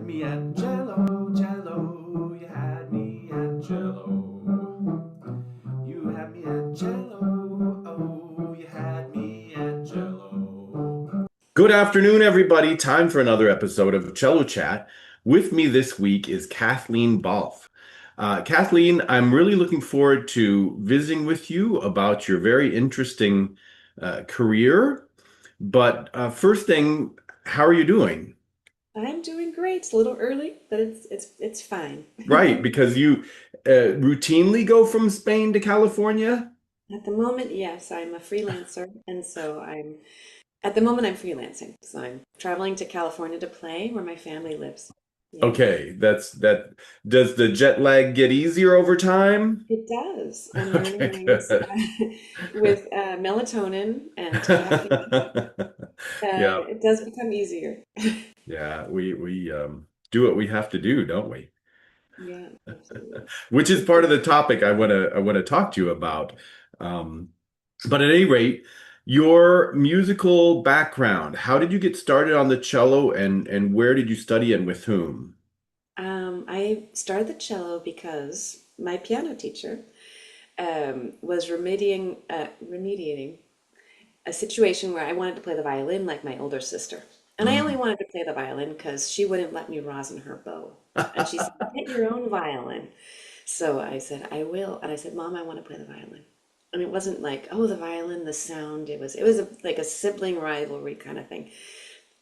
me at Cello, Cello. You had me at Cello. You had me at Cello. Oh, you had me at Cello. Good afternoon, everybody. Time for another episode of Cello Chat. With me this week is Kathleen Balfe. Kathleen, I'm really looking forward to visiting with you about your very interesting career. But first thing, how are you doing? I'm doing great. It's a little early, but it's fine. Right, because you routinely go from Spain to California? At the moment, yes, I'm a freelancer, and so I'm freelancing. So I'm traveling to California to play where my family lives. Yeah. Okay, that. Does the jet lag get easier over time? It does. I'm learning Okay, things good. with melatonin and caffeine. Yeah, It does become easier. yeah, we do what we have to do, don't we? Yeah, absolutely. Which is part of the topic I want to talk to you about. Um, but at any rate, your musical background, how did you get started on the cello and where did you study and with whom? I started the cello because my piano teacher was remediating a situation where I wanted to play the violin like my older sister. And I only Oh. wanted to play the violin because she wouldn't let me rosin her bow. And she said, get your own violin. So I said, I will. And I said, Mom, I want to play the violin. And it wasn't like, oh, the violin, the sound. Like a sibling rivalry kind of thing.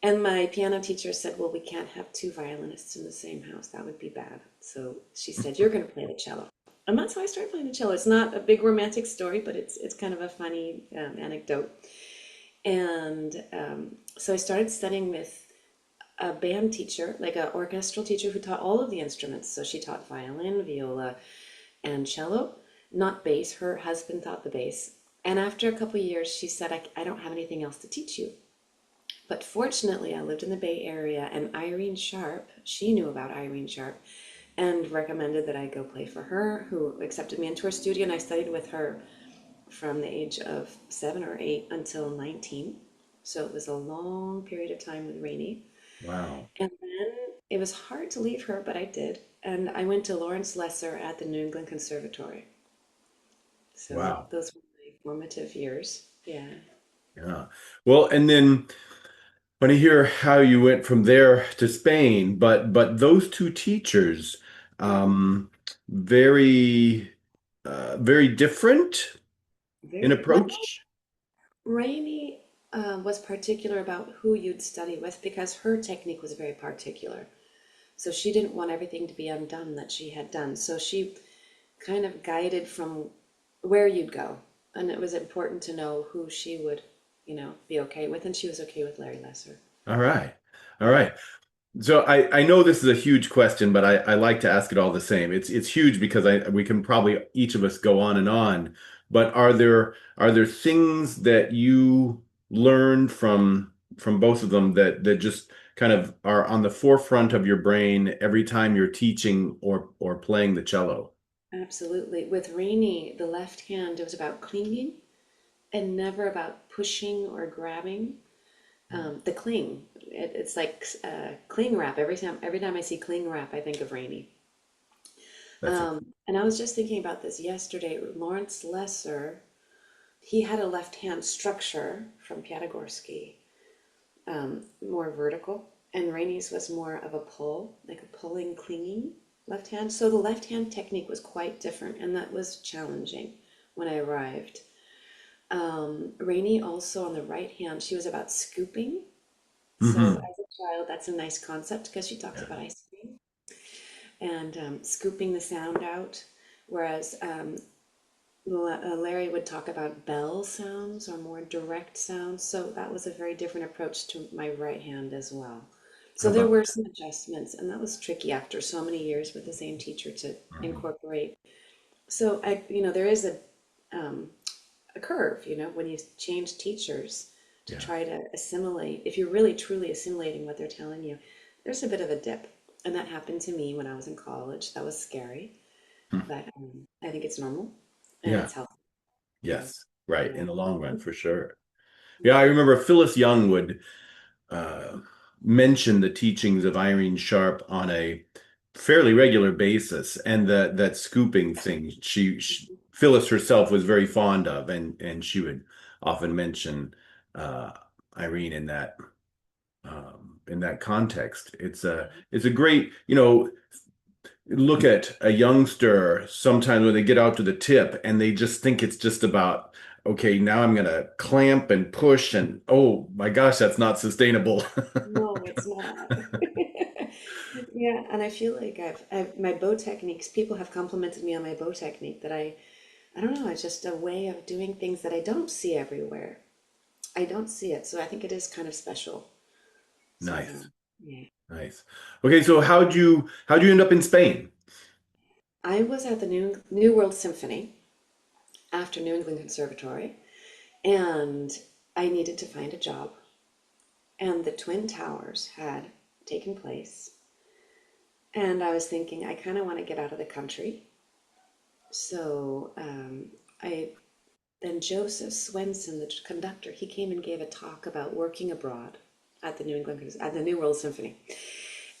And my piano teacher said, well, we can't have two violinists in the same house. That would be bad. So she said, you're going to play the cello. And that's how I started playing the cello. It's not a big romantic story, but it's kind of a funny anecdote. And so I started studying with a band teacher, like an orchestral teacher who taught all of the instruments. So she taught violin, viola, and cello, not bass. Her husband taught the bass. And after a couple of years, she said, I don't have anything else to teach you. But fortunately, I lived in the Bay Area, and Irene Sharp, she knew about Irene Sharp and recommended that I go play for her, who accepted me into her studio, and I studied with her from the age of 7 or 8 until 19. So it was a long period of time with Rainey. Wow. And then it was hard to leave her, but I did. And I went to Lawrence Lesser at the New England Conservatory. So Wow. those were my formative years. Yeah. Yeah. Well, and then when I hear how you went from there to Spain, but those two teachers, Mhm. um, very very different in Very well. approach. Rainey was particular about who you'd study with because her technique was very particular. So she didn't want everything to be undone that she had done. So she kind of guided from where you'd go. And it was important to know who she would, be okay with. And she was okay with Larry Lesser. All right. All Yeah. right. So I know this is a huge question, but I like to ask it all the same. It's huge because we can probably each of us go on and on. But are there things that you learned from both of them that just kind of are on the forefront of your brain every time you're teaching or playing the cello? Absolutely. With Rainey, the left hand, it was about clinging and never about pushing or grabbing. The cling, it's like cling wrap. Every time I see cling wrap, I think of Rainey. That's And I was just thinking about this yesterday. Lawrence Lesser, he had a left hand structure from Piatigorsky, more vertical, and Rainey's was more of a pull, like a pulling, clinging left hand. So the left hand technique was quite different, and that was challenging when I arrived. Rainey also on the right hand, she was about scooping. So hmm as a child, that's a nice concept because she talks Yeah. about ice cream and scooping the sound out. Whereas Larry would talk about bell sounds or more direct sounds. So that was a very different approach to my right hand as well. How So there about were some adjustments, and that was tricky after so many years with the same teacher to Mhm. incorporate. So there is a curve, when you change teachers to Yeah. try to assimilate. If you're really truly assimilating what they're telling you, there's a bit of a dip. And that happened to me when I was in college. That was scary, Hmm. but I think it's normal and Yeah. it's healthy. Yeah. Yes. Right. Yeah. In the long run, for sure. Yeah, I Yeah. remember Phyllis Young would. Uh, mention the teachings of Irene Sharp on a fairly regular basis, and that scooping thing Phyllis herself was very fond of, and she would often mention uh, Irene in that context. It's a great, look at a youngster sometimes when they get out to the tip and they just think it's just about, okay, now I'm gonna clamp and push, and oh my gosh, that's not sustainable. No, it's not. Yeah, and I feel like my bow techniques, people have complimented me on my bow technique that I don't know, it's just a way of doing things that I don't see everywhere. I don't see it, so I think it is kind of special. So, Nice, yeah. nice. Okay, so how'd you end up in Spain? I was at the New World Symphony after New England Conservatory, and I needed to find a job. And the Twin Towers had taken place. And I was thinking, I kind of want to get out of the country. So I then Joseph Swensen, the conductor, he came and gave a talk about working abroad at the at the New World Symphony,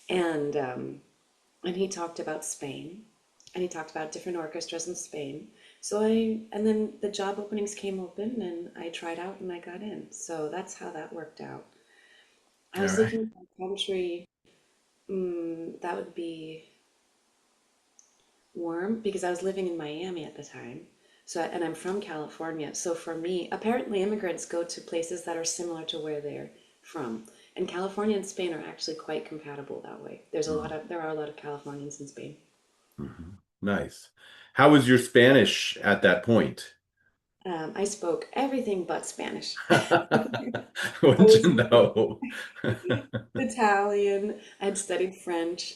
and and he talked about Spain, and he talked about different orchestras in Spain. And then the job openings came open, and I tried out, and I got in. So that's how that worked out. I All was right. looking for a country that would be warm because I was living in Miami at the time. So, and I'm from California. So for me, apparently immigrants go to places that are similar to where they're from. And California and Spain are actually quite compatible that way. There are a lot of Californians in Spain. Mm-hmm. Nice. How was your Spanish at that point? I spoke everything but Spanish. I Wouldn't was you know? Italian. I'd studied French,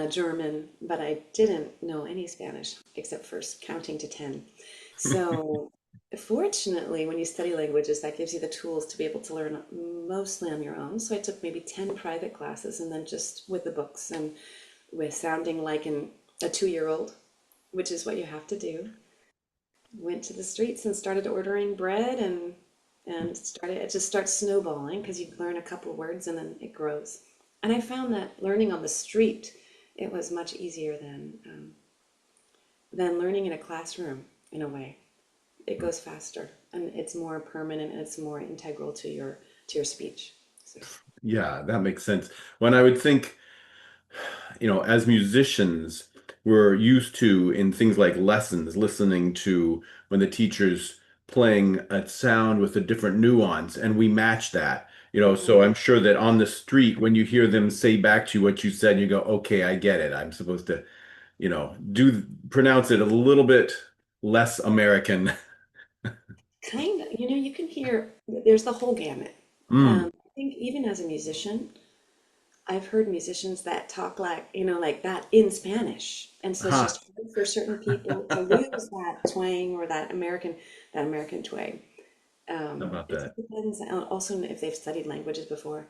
German, but I didn't know any Spanish except for counting to 10. So, fortunately, when you study languages, that gives you the tools to be able to learn mostly on your own. So, I took maybe 10 private classes and then just with the books and with sounding like a 2-year-old, which is what you have to do. Went to the streets and started ordering bread and started it just starts snowballing because you learn a couple words and then it grows. And I found that learning on the street, it was much easier than learning in a classroom in a way. It goes faster and it's more permanent and it's more integral to your speech. So Yeah, that makes sense. When I would think, as musicians, we're used to in things like lessons, listening to when the teacher's playing a sound with a different nuance, and we match that. So mhm. I'm sure that on the street, when you hear them say back to you what you said, you go, okay, I get it. I'm supposed to, pronounce it a little bit less American. Kind of, you can hear there's the whole gamut. Mm. I think even as a musician, I've heard musicians that talk like that in Spanish. And so it's Huh. just hard for certain people to lose that twang or that American twang. How about It that? just depends also if they've studied languages before.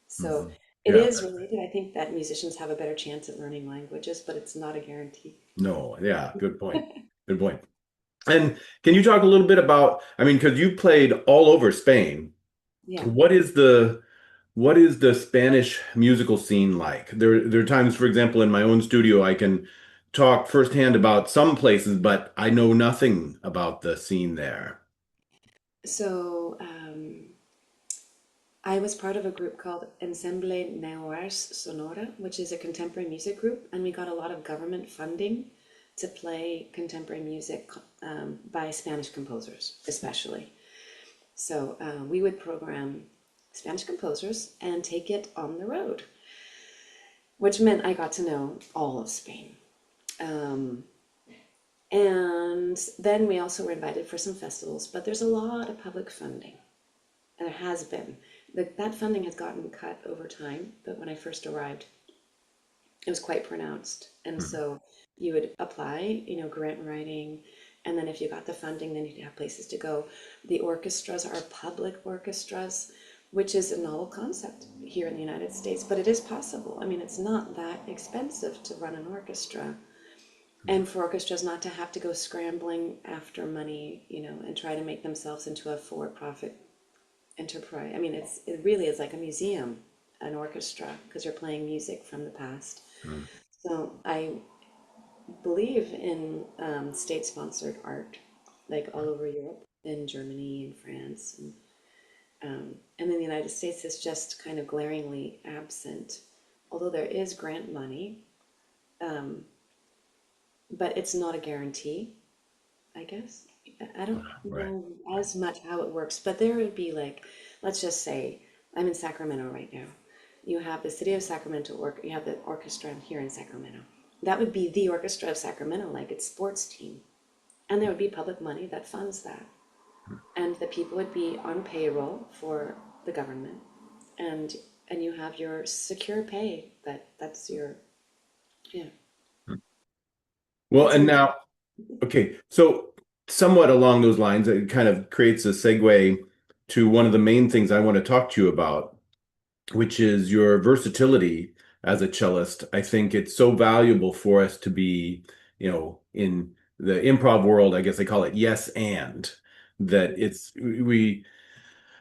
So Mhm. it Yeah. is related. I think that musicians have a better chance at learning languages, but it's not a guarantee. No, yeah, good point. Good point. And can you talk a little bit about, I mean, because you played all over Spain. Yeah. What is the Spanish musical scene like? There are times, for example, in my own studio, I can talk firsthand about some places, but I know nothing about the scene there. So I was part of a group called Ensemble Neues Sonora, which is a contemporary music group, and we got a lot of government funding to play contemporary music by Spanish composers, especially. So we would program Spanish composers and take it on the road, which meant I got to know all of Spain. Um, and then we also were invited for some festivals, but there's a lot of public funding. And there has been. That funding has gotten cut over time, but when I first arrived, it was quite pronounced. And Mhm. so you would apply, grant writing, and then if you got the funding, then you'd have places to go. The orchestras are public orchestras, which is a novel concept here in the United States, but it is possible. I mean, it's not that expensive to run an orchestra. And for orchestras not to have to go scrambling after money, and try to make themselves into a for-profit enterprise. I mean, it really is like a museum an orchestra because you're playing music from the past. Mm. So I believe in state-sponsored art, like all over Europe, in Germany and France, and in the United States, it's just kind of glaringly absent. Although there is grant money, um, but it's not a guarantee, I guess. I don't Right. know as much how it works, but there would be like, let's just say, I'm in Sacramento right now. You have the City of Sacramento, or you have the orchestra here in Sacramento. That would be the Orchestra of Sacramento, like its sports team. And there would be public money that funds that. And the people would be on payroll for the government. And and you have your secure pay. That's your, yeah. Well, It's and amazing. now, okay, so somewhat along those lines, it kind of creates a segue to one of the main things I want to talk to you about, which is your versatility as a cellist. I think it's so valuable for us to be, in the improv world, I guess they call it yes and, that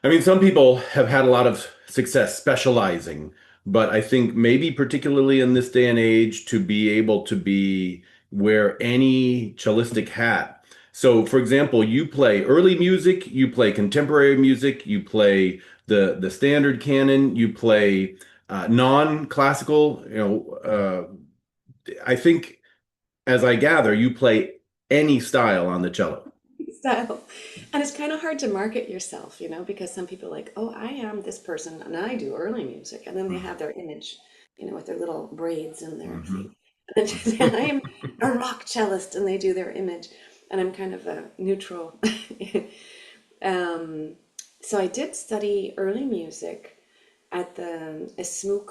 I mean, some people have had a lot of success specializing, but I think maybe particularly in this day and age to be able to wear any cellistic hat. So, for example, you play early music, you play contemporary music, you play the standard canon, you play non-classical. I think, as I gather, you play any style on the cello. Style. And it's kind of hard to market yourself, because some people are like, oh, I am this person and I do early music. And then they have their image, with their little braids in their Mhm. feet. And then they say, I am a rock cellist, and they do their image. And I'm kind of a neutral. um, so I did study early music at the ESMUC,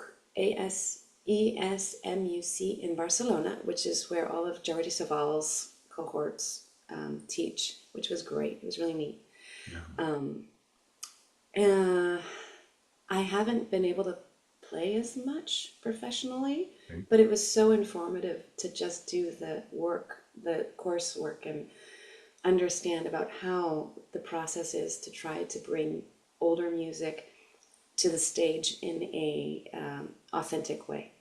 ASESMUC in Barcelona, which is where all of Jordi Saval's cohorts teach, which was great. It was really neat. Yeah. Uh, I haven't been able to play as much professionally, Okay. but it was so informative to just do the work, the coursework, and understand about how the process is to try to bring older music to the stage in a authentic way.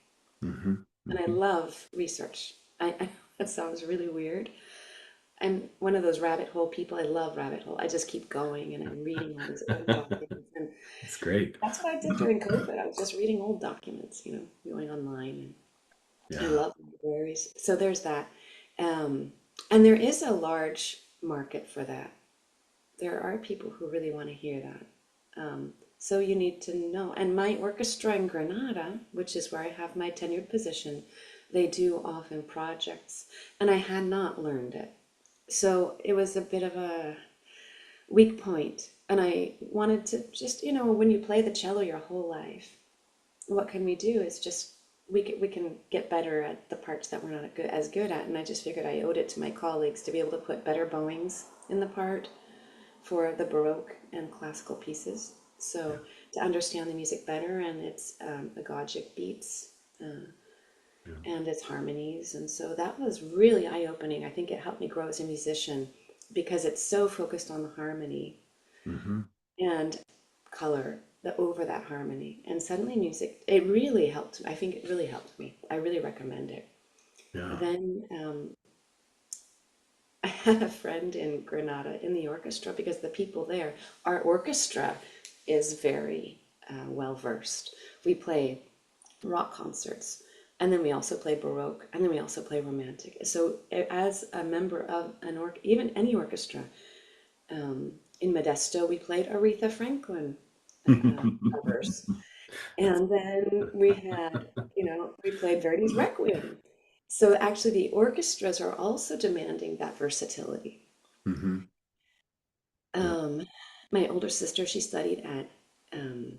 Mhm. And I Mhm. love research. That sounds really weird. I'm one of those rabbit hole people. I love rabbit hole. I just keep going and I'm reading all these old documents. And It's great. that's what I did during COVID. I was just reading old documents, going online. And I Yeah. love libraries. So there's that. Um, and there is a large market for that. There are people who really want to hear that. So you need to know. And my orchestra in Granada, which is where I have my tenured position, they do often projects. And I had not learned it. So it was a bit of a weak point. And I wanted to just, when you play the cello your whole life, what can we do is just we can get better at the parts that we're not as good at. And I just figured I owed it to my colleagues to be able to put better bowings in the part for the Baroque and classical pieces. Yeah. So to understand the music better and its agogic beats Yeah. and its harmonies. And so that was really eye-opening. I think it helped me grow as a musician because it's so focused on the harmony Hmm. and color over that harmony. And suddenly music, it really helped. I think it really helped me. I really recommend it. Yeah. Then I had a friend in Granada in the orchestra because the people there, our orchestra is very well versed. We play rock concerts, and then we also play Baroque, and then we also play Romantic. So as a member of even any orchestra, in Modesto, we played Aretha Franklin covers. And then we played Verdi's Requiem. So actually, the orchestras are also demanding that versatility. Hmm. Yeah. Um, my older sister, she studied at um,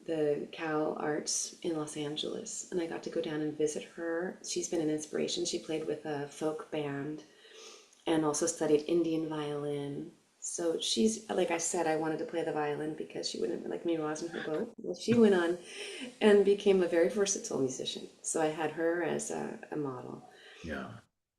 the Cal Arts in Los Angeles, and I got to go down and visit her. She's been an inspiration. She played with a folk band and also studied Indian violin. So she's, like I said, I wanted to play the violin because she wouldn't like me rosin her boat. Well, she went on and became a very versatile musician. So I had her as a model. Yeah.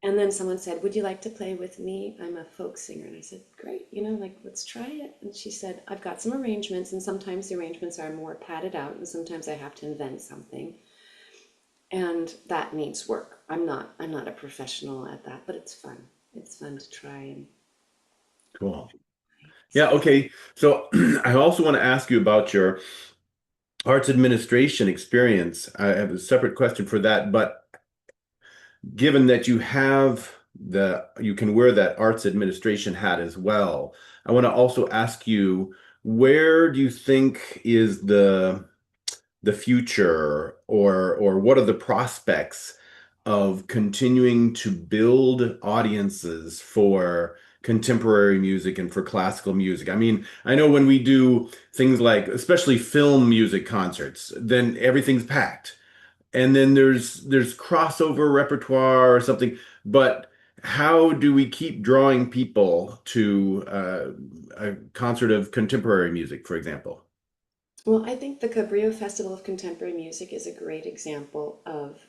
And then someone said, "Would you like to play with me? I'm a folk singer." And I said, "Great, like, let's try it." And she said, "I've got some arrangements, and sometimes the arrangements are more padded out, and sometimes I have to invent something. And that needs work. I'm not a professional at that, but it's fun. It's fun to try and Cool. so Yeah, okay. So I also want to ask you about your arts administration experience. I have a separate question for that, but given that you can wear that arts administration hat as well, I want to also ask you, where do you think is the future, or what are the prospects of continuing to build audiences for contemporary music and for classical music? I mean, I know when we do things like, especially film music concerts, then everything's packed. And then there's crossover repertoire or something, but how do we keep drawing people to a concert of contemporary music, for example? well, I think the Cabrillo Festival of Contemporary Music is a great example of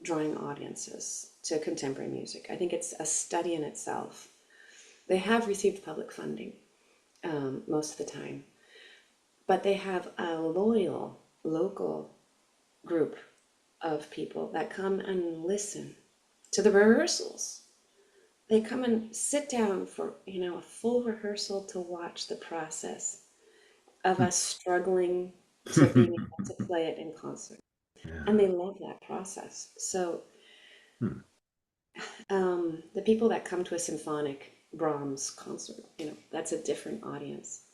drawing audiences to contemporary music. I think it's a study in itself. They have received public funding most of the time, but they have a loyal local group of people that come and listen to the rehearsals. They come and sit down for, a full rehearsal to watch the process of us struggling to being able to play it in concert. And Yeah. they love that process. So Hmm. the people that come to a symphonic Brahms concert, that's a different audience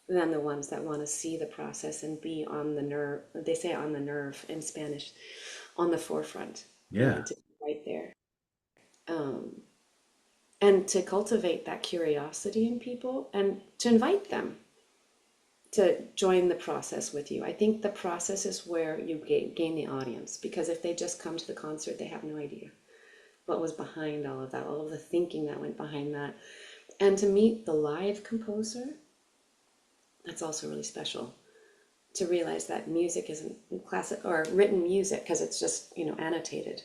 than the ones that want to see the process and be on the nerve. They say on the nerve in Spanish, on the forefront, Yeah. to be right there. Um, and to cultivate that curiosity in people and to invite them to join the process with you. I think the process is where you gain the audience, because if they just come to the concert, they have no idea what was behind all of that, all of the thinking that went behind that. And to meet the live composer, that's also really special. To realize that music isn't classic or written music, because it's just, annotated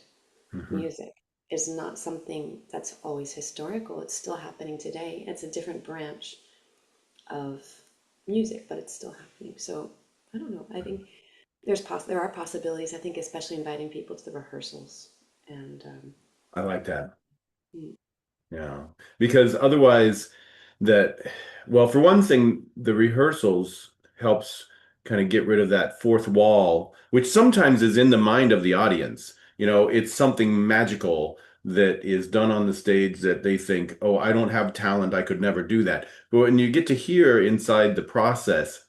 Hmm. music, is not something that's always historical. It's still happening today. It's a different branch of music, but it's still happening. So I don't know. I think there are possibilities. I think especially inviting people to the rehearsals and I like that. mm, Yeah. Because otherwise, that, well, for one thing, the rehearsals helps kind of get rid of that fourth wall, which sometimes is in the mind of the audience. It's something magical that is done on the stage that they think, oh, I don't have talent, I could never do that. But when you get to hear inside the process,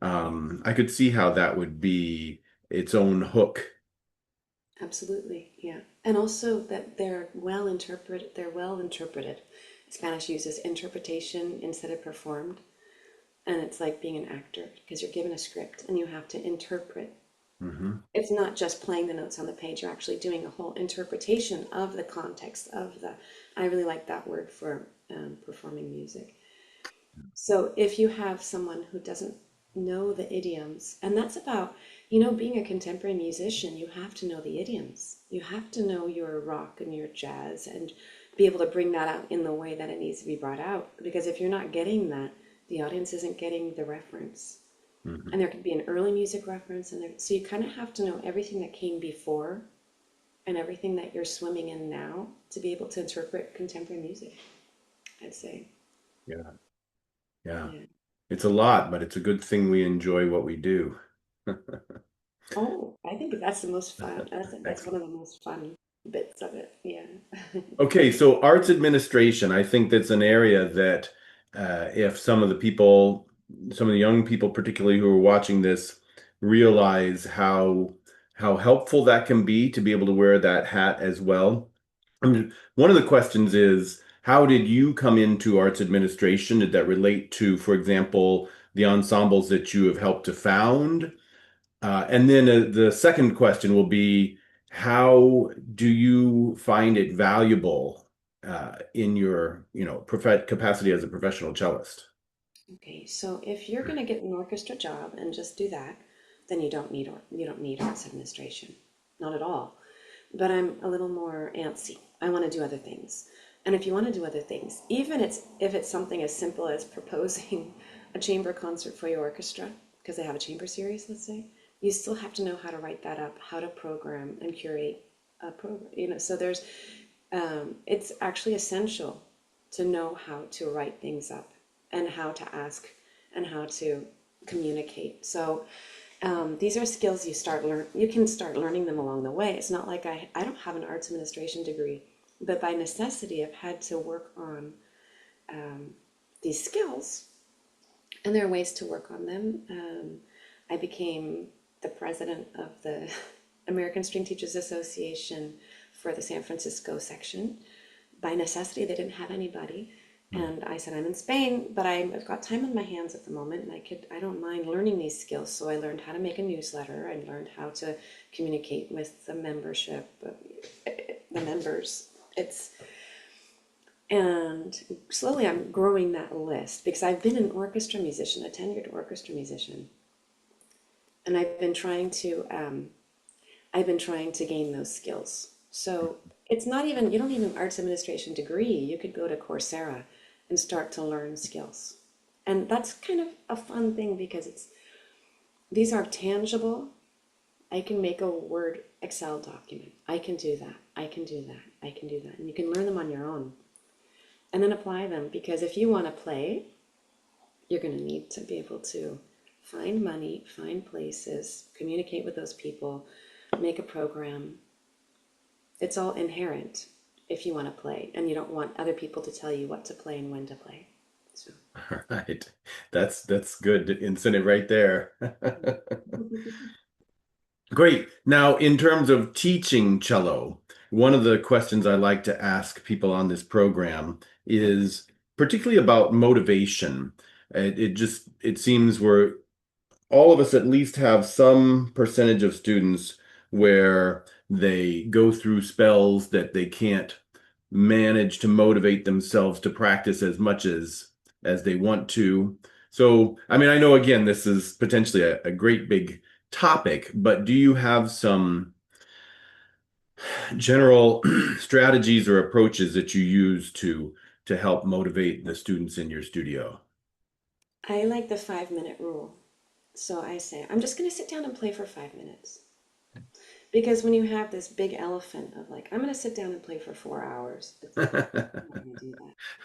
I could see how that would be its own hook. absolutely, yeah. And also that they're well interpreted. Spanish uses interpretation instead of performed. And it's like being an actor, because you're given a script and you have to interpret. Hmm. It's not just playing the notes on the page, you're actually doing a whole interpretation of the context of the. I really like that word for performing music. So if you have someone who doesn't know the idioms, and that's about, being a contemporary musician, you have to know the idioms. You have to know your rock and your jazz and be able to bring that out in the way that it needs to be brought out. Because if you're not getting that, the audience isn't getting the reference. Hmm. And there could be an early music reference, and so you kind of have to know everything that came before and everything that you're swimming in now to be able to interpret contemporary music, I'd say. Yeah. Yeah. Yeah. It's a lot, but it's a good thing we enjoy what we do. Oh, I think that's the most fun. That's one Excellent. of the most fun bits of it. Yeah. Okay, so arts administration, I think that's an area that if some of the young people particularly who are watching this realize how helpful that can be able to wear that hat as well. I mean, one of the questions is, how did you come into arts administration? Did that relate to, for example, the ensembles that you have helped to found? And then the second question will be, how do you find it valuable in your, capacity as a professional cellist? Okay, so if you're going to get an orchestra job and just do that, then you don't need arts administration, not at all. but I'm a little more antsy. I want to do other things. And if you want to do other things, even if it's something as simple as proposing a chamber concert for your orchestra, because they have a chamber series, let's say, you still have to know how to write that up, how to program and curate a program. So it's actually essential to know how to write things up and how to ask and how to communicate. So these are skills you can start learning them along the way. It's not like I don't have an arts administration degree, but by necessity I've had to work on these skills, and there are ways to work on them. I became the president of the American String Teachers Association for the San Francisco section. By necessity, they didn't have anybody. And I said, I'm in Spain, but I've got time on my hands at the moment, and I don't mind learning these skills. So I learned how to make a newsletter. I learned how to communicate with the membership, the members. And slowly I'm growing that list because I've been an orchestra musician, a tenured orchestra musician, and I've been trying to gain those skills. So it's not even, you don't need an arts administration degree. You could go to Coursera and start to learn skills. And that's kind of a fun thing because these are tangible. I can make a Word Excel document. I can do that. I can do that. I can do that. And you can learn them on your own and then apply them, because if you want to play, you're going to need to be able to find money, find places, communicate with those people, make a program. It's all inherent if you want to play, and you don't want other people to tell you what to play and when to play. So. All right. That's good incentive right there. Great. Now, in terms of teaching cello, one of the questions I like to ask people on this program is particularly about motivation. It seems we're all of us at least have some percentage of students where they go through spells that they can't manage to motivate themselves to practice as much as they want to. So, I mean, I know again, this is potentially a great big topic, but do you have some general strategies or approaches that you use to help motivate the students in your studio? I like the 5-minute rule. So I say, I'm just going to sit down and play for 5 minutes. Because when you have this big elephant of like, I'm going to sit down and play for 4 hours, it's like, I'm not going to do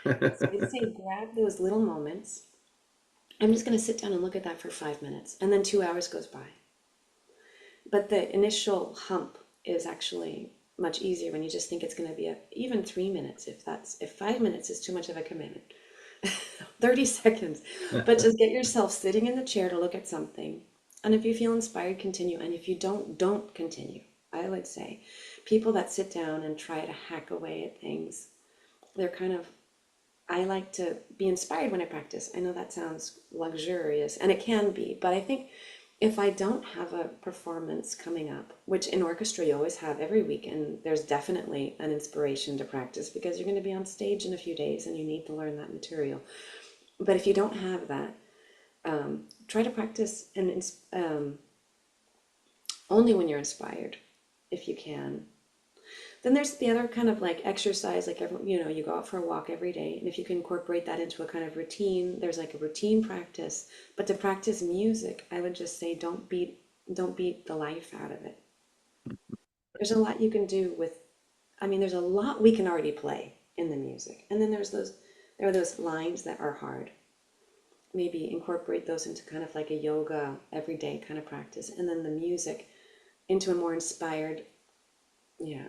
that. So I say, grab those little moments. I'm just going to sit down and look at that for 5 minutes. And then 2 hours goes by. But the initial hump is actually much easier when you just think it's going to be even 3 minutes, if 5 minutes is too much of a commitment. 30 seconds. But just get yourself sitting in the chair to look at something. And if you feel inspired, continue. And if you don't continue. I would say people that sit down and try to hack away at things, I like to be inspired when I practice. I know that sounds luxurious, and it can be, but I think if I don't have a performance coming up, which in orchestra you always have every week, and there's definitely an inspiration to practice because you're going to be on stage in a few days and you need to learn that material. But if you don't have that, try to practice only when you're inspired, if you can. Then there's the other kind of like exercise, like you go out for a walk every day, and if you can incorporate that into a kind of routine, there's like a routine practice. But to practice music, I would just say don't beat the life out of it. There's a lot you can do there's a lot we can already play in the music, and then there are those lines that are hard. Maybe incorporate those into kind of like a yoga everyday kind of practice, and then the music into a more inspired, yeah.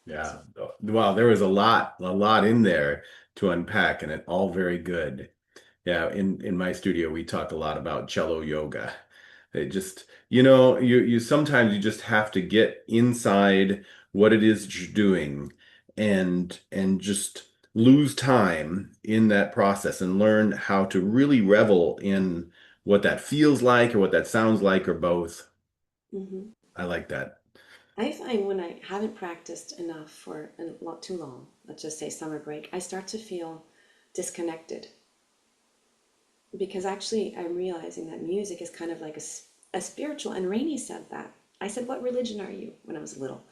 Yeah. Wow, there was a lot in there to unpack, and it all very good. Yeah, in my studio we talk a lot about cello yoga. It just, you sometimes you just have to get inside what it is that you're doing and just lose time in that process and learn how to really revel in what that feels like or what that sounds like or both. Mm-hmm. I like that. I find when I haven't practiced enough for not too long, let's just say summer break, I start to feel disconnected. Because actually I'm realizing that music is kind of like a spiritual, and Rainey said that. I said, "What religion are you?" when I was little.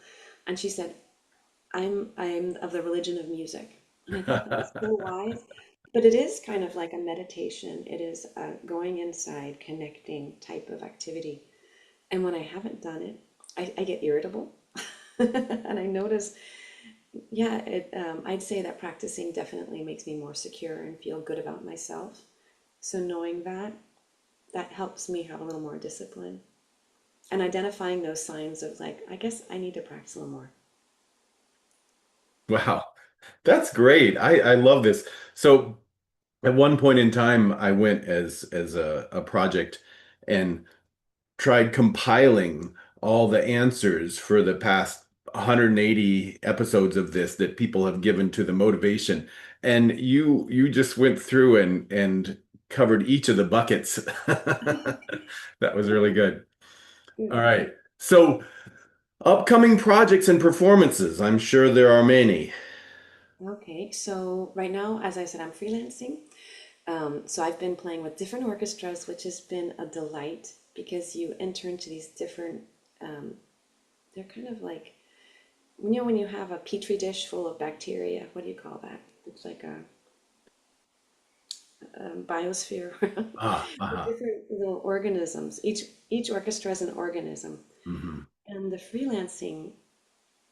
And she said, I'm of the religion of music. And I thought that was so wise. But it is kind of like a meditation. It is a going inside, connecting type of activity. And when I haven't done it, I get irritable. And I notice, yeah, I'd say that practicing definitely makes me more secure and feel good about myself. So knowing that, that helps me have a little more discipline and identifying those signs of like, I guess I need to practice a little more. Wow, that's great. I love this. So at one point in time, I went as a project and tried compiling all the answers for the past 180 episodes of this that people have given to the motivation. And you just went through and covered each of the buckets. That was really good. All right. So upcoming projects and performances, I'm sure there are many. Okay, so right now, as I said, I'm freelancing. So I've been playing with different orchestras, which has been a delight because you enter into these different, um, they're kind of like, when you have a petri dish full of bacteria, what do you call that? It's like a biosphere. Ah, The uh-huh. different little organisms. Each orchestra is an organism. Hmm. And the freelancing,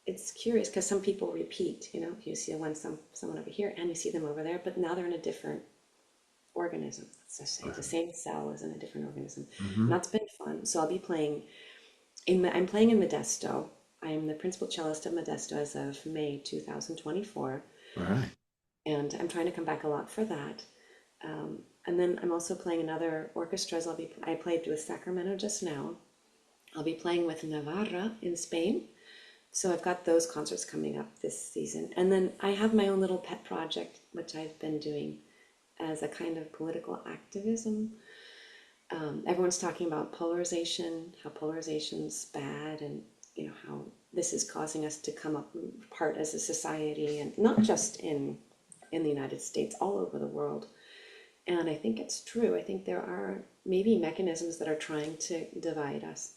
it's curious because some people repeat, you see someone over here and you see them over there, but now they're in a different organism. Let's just say the same cell is in a different organism. And Hmm. that's been fun. So I'll be playing I'm playing in Modesto. I'm the principal cellist of Modesto as of May 2024. All right. And I'm trying to come back a lot for that. And then I'm also playing in other orchestras. I played with Sacramento just now. I'll be playing with Navarra in Spain. So I've got those concerts coming up this season. And then I have my own little pet project, which I've been doing as a kind of political activism. Everyone's talking about polarization, how polarization's bad, and how this is causing us to come up apart as a society, and not just in the United States, all over the world. And I think it's true. I think there are maybe mechanisms that are trying to divide us.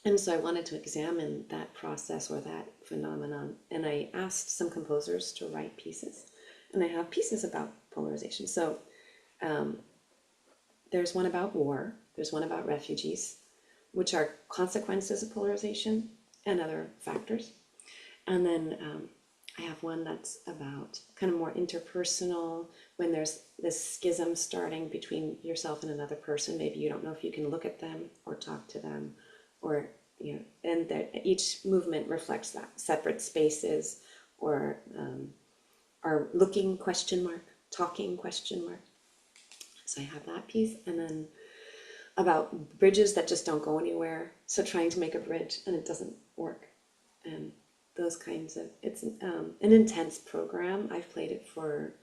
And so I wanted to examine that process or that phenomenon. And I asked some composers to write pieces. And I have pieces about polarization. So there's one about war, there's one about refugees, which are consequences of polarization and other factors. And then I have one that's about kind of more interpersonal, when there's this schism starting between yourself and another person. Maybe you don't know if you can look at them or talk to them, or, and that each movement reflects that. Separate spaces, or are looking question mark, talking question mark. So I have that piece. And then about bridges that just don't go anywhere. So trying to make a bridge and it doesn't work. And those kinds of, it's an intense program. I've played it for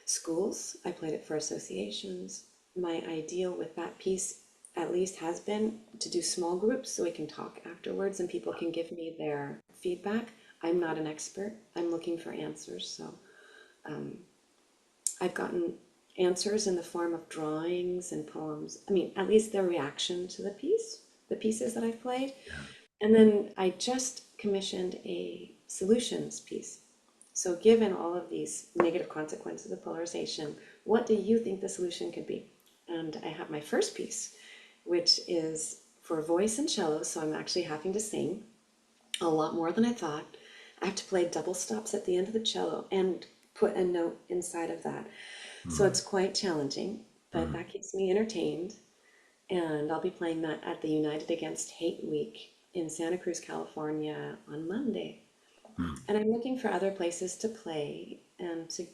schools, I played it for associations. My ideal with that piece, at least, has been to do small groups so we can talk afterwards and people can give me their feedback. I'm not an expert, I'm looking for answers. So I've gotten answers in the form of drawings and poems. I mean, at least their reaction to the pieces that I've played. Yeah. And then I just commissioned a solutions piece. So, given all of these negative consequences of polarization, what do you think the solution could be? And I have my first piece, which is for voice and cello. So, I'm actually having to sing a lot more than I thought. I have to play double stops at the end of the cello and put a note inside of that. So Mhm. it's quite challenging, but Mhm. that keeps me entertained. And I'll be playing that at the United Against Hate Week in Santa Cruz, California on Monday. Mhm. And I'm looking for other places to play and to,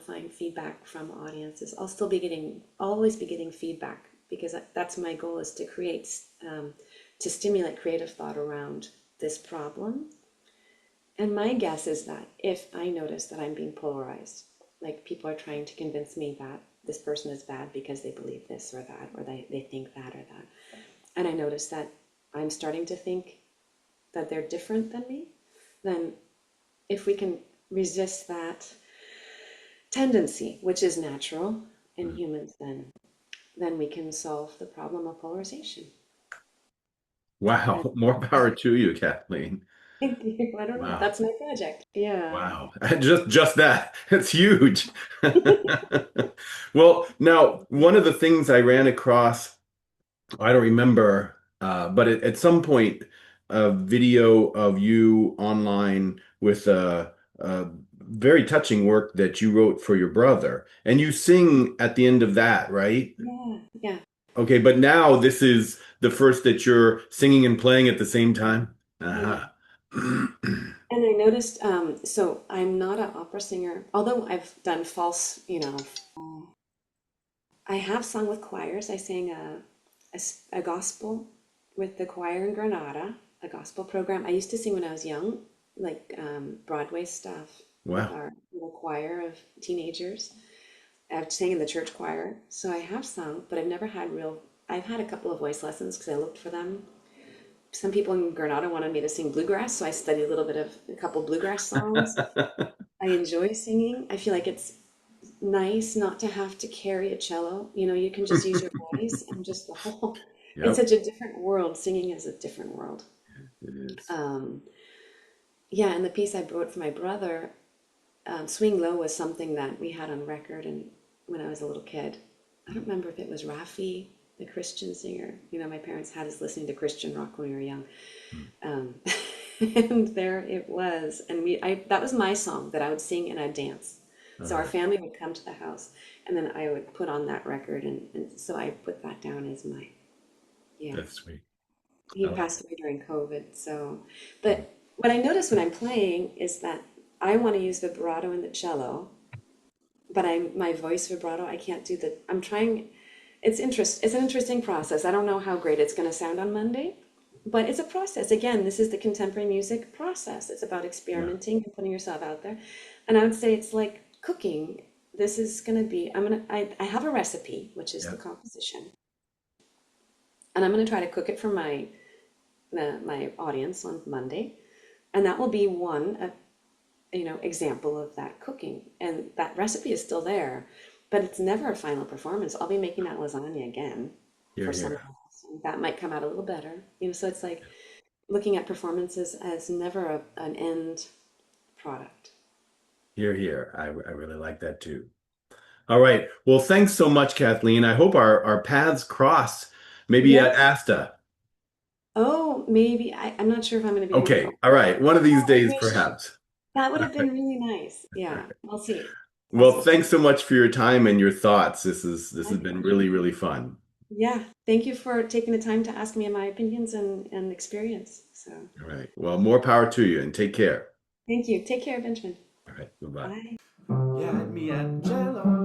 find feedback from audiences. Always be getting feedback because that's my goal, is to to stimulate creative thought around this problem. And my guess is that if I notice that I'm being polarized, like people are trying to convince me that this person is bad because they believe this or that, or they think that or that, and I notice that I'm starting to think that they're different than me, then if we can resist that tendency, which is natural in Mhm. humans, then we can solve the problem of polarization. And Wow. More power to you, Kathleen. thank you. I don't know. Wow. That's my project. Yeah. Wow. Just that. It's huge. Well, now, one of the things I ran across, I don't remember, but at some point, a video of you online with a very touching work that you wrote for your brother, and you sing at the end of that, right? Yeah. Yeah. Okay, but now this is the first that you're singing and playing at the same time. Yeah. Uh-huh. And I noticed, so I'm not an opera singer, although I've done false, I have sung with choirs. I sang a gospel with the choir in Granada, a gospel program. I used to sing when I was young, like Broadway stuff with Wow. our little choir of teenagers. I've sang in the church choir, so I have sung, but I've never had I've had a couple of voice lessons because I looked for them. Some people in Granada wanted me to sing bluegrass, so I studied a little bit of a couple bluegrass songs. I enjoy singing. I feel like it's nice not to have to carry a cello. You can just use your voice and just the whole. It's Yep, such a different world. Singing is a different world. it is. Um, yeah, and the piece I wrote for my brother, Swing Low, was something that we had on record and when I was a little kid. I don't remember if it was Raffi, the Christian singer. My parents had us listening to Christian rock when we were young. Um, and there it was. And that was my song that I would sing and I'd dance. So our Uh, family would come to the house and then I would put on that record. And so I put that down as yeah. that's sweet. He I like passed away during COVID. But what I notice when I'm playing is that I want to use vibrato in the cello, but my voice vibrato, I can't do I'm trying, it's an interesting process. I don't know how great it's going to sound on Monday, but it's a process. Again, this is the contemporary music process. It's about Yeah, experimenting and putting yourself out there. And I would say it's like cooking. This is going to be, I have a recipe, which is yeah, the composition, and I'm going to try to cook it for my audience on Monday. And that will be one example of that cooking. And that recipe is still there, but it's never a final performance. I'll be making that lasagna again here, for someone here. else. And that might come out a little better. So it's like looking at performances as never an end product. Here, here. I really like that too. All right. Well, thanks so much, Kathleen. I hope our paths cross maybe at Yes. ASTA. Oh, maybe. I'm not sure if I'm going to be able to Okay. go. All right. One of these Oh, I days, wish. perhaps. That would All have right. been really nice. All Yeah, right. we'll see. I'll Well, see. thanks so much for your time and your thoughts. This My has been pleasure. really, really fun. Yeah, thank you for taking the time to ask me my opinions and experience. So All right. Well, more power to you and take care. thank you. Take care, Benjamin. All right. Bye-bye. Bye. You had me at Jello.